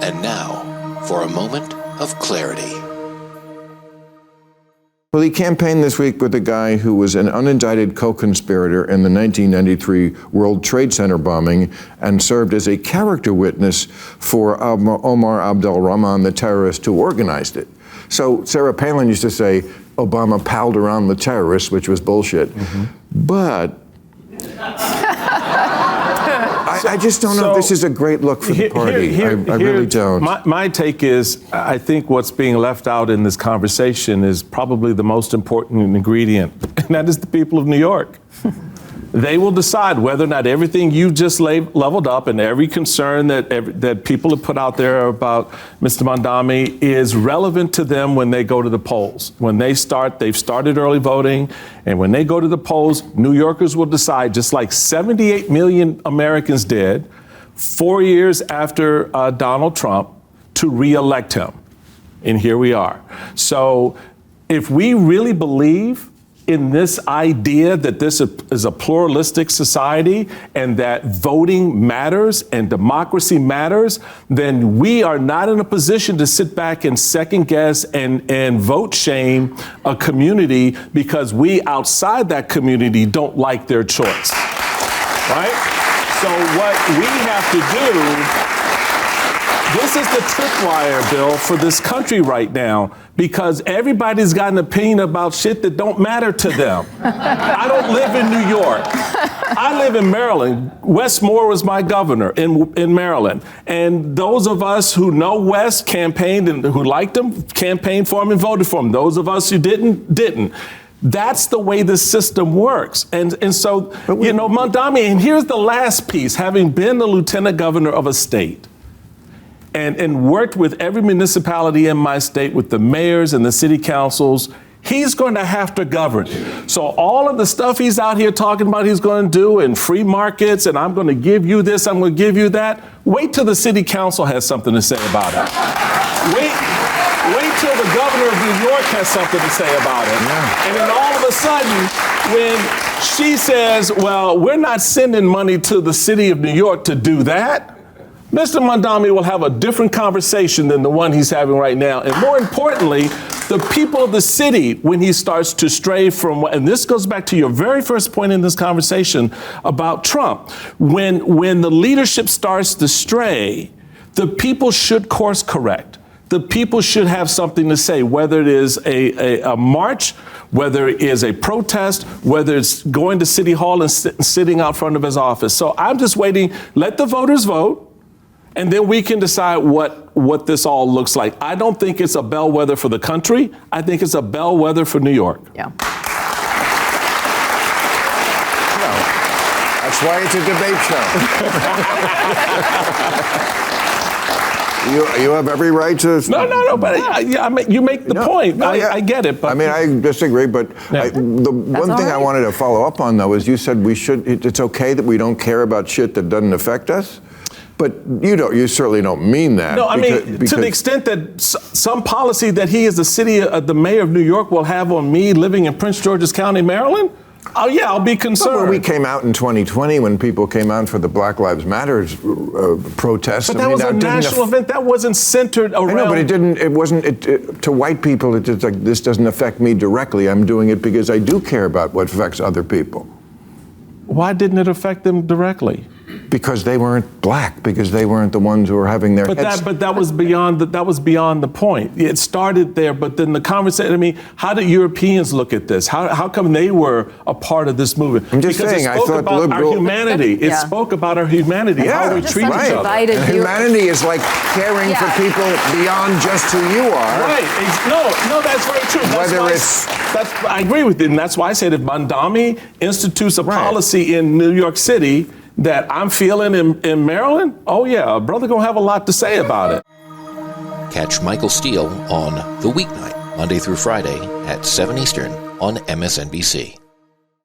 And now, for a moment of clarity. Well, he campaigned this week with a guy who was an unindicted co-conspirator in the 1993 World Trade Center bombing and served as a character witness for Omar Abdel-Rahman, the terrorist who organized it. So Sarah Palin used to say Obama palled around the terrorists, which was bullshit. But I just don't know if this is a great look for the party. I really don't. My take is, I think what's being left out in this conversation is probably the most important ingredient, and that is the people of New York. They will decide whether or not everything you just leveled up and every concern that people have put out there about Mr. Mondami is relevant to them when they go to the polls. When they've started early voting, and when they go to the polls, New Yorkers will decide, just like 78 million Americans did 4 years after Donald Trump, to re-elect him. And here we are. So if we really believe in this idea that this is a pluralistic society and that voting matters and democracy matters, then we are not in a position to sit back and second guess and vote shame a community because we outside that community don't like their choice, right? So what we have to do, this is the tripwire, Bill, for this country right now, because everybody's got an opinion about shit that don't matter to them. I don't live in New York. I live in Maryland. Wes Moore was my governor in Maryland. And those of us who know Wes campaigned and who liked him, campaigned for him and voted for him. Those of us who didn't. That's the way the system works. And so, Mondami, and here's the last piece, having been the lieutenant governor of a state, and worked with every municipality in my state, with the mayors and the city councils, he's going to have to govern. So all of the stuff he's out here talking about he's going to do, and free markets, and I'm going to give you this, I'm going to give you that, wait till the city council has something to say about it. Wait till the governor of New York has something to say about it. Yeah. And then all of a sudden, when she says, well, we're not sending money to the city of New York to do that, Mr. Mondami will have a different conversation than the one he's having right now. And more importantly, the people of the city, when he starts to stray from, and this goes back to your very first point in this conversation about Trump, when the leadership starts to stray, the people should course correct. The people should have something to say, whether it is a march, whether it is a protest, whether it's going to City Hall and sitting out front of his office. So I'm just waiting, let the voters vote, and then we can decide what this all looks like. I don't think it's a bellwether for the country. I think it's a bellwether for New York. Yeah. Well, that's why it's a debate show. You have every right to... No, but you make the point. No, I get it. But I disagree, but the one thing I wanted to follow up on, though, is you said it's okay that we don't care about shit that doesn't affect us. But you certainly don't mean that. No, to the extent that some policy that he as the mayor of New York will have on me living in Prince George's County, Maryland, oh yeah, I'll be concerned. But when we came out in 2020, when people came out for the Black Lives Matter protests, but that was a national event. That wasn't centered around. I know, but it wasn't to white people. It's just like, this doesn't affect me directly. I'm doing it because I do care about what affects other people. Why didn't it affect them directly? Because they weren't black, because they weren't the ones who were having their heads. But that was beyond the point. It started there, but then the conversation. How do Europeans look at this? How come they were a part of this movement? I'm just saying. I thought about our humanity. It spoke about our humanity. Yeah, how we treat each other. And humanity is like caring for people beyond just who you are. Right. No, that's very true. I agree with you, and that's why I said if Mondami institutes a policy in New York City that I'm feeling in Maryland, oh yeah, a brother gonna have a lot to say about it. Catch Michael Steele on The Weeknight, Monday through Friday at 7 Eastern on MSNBC.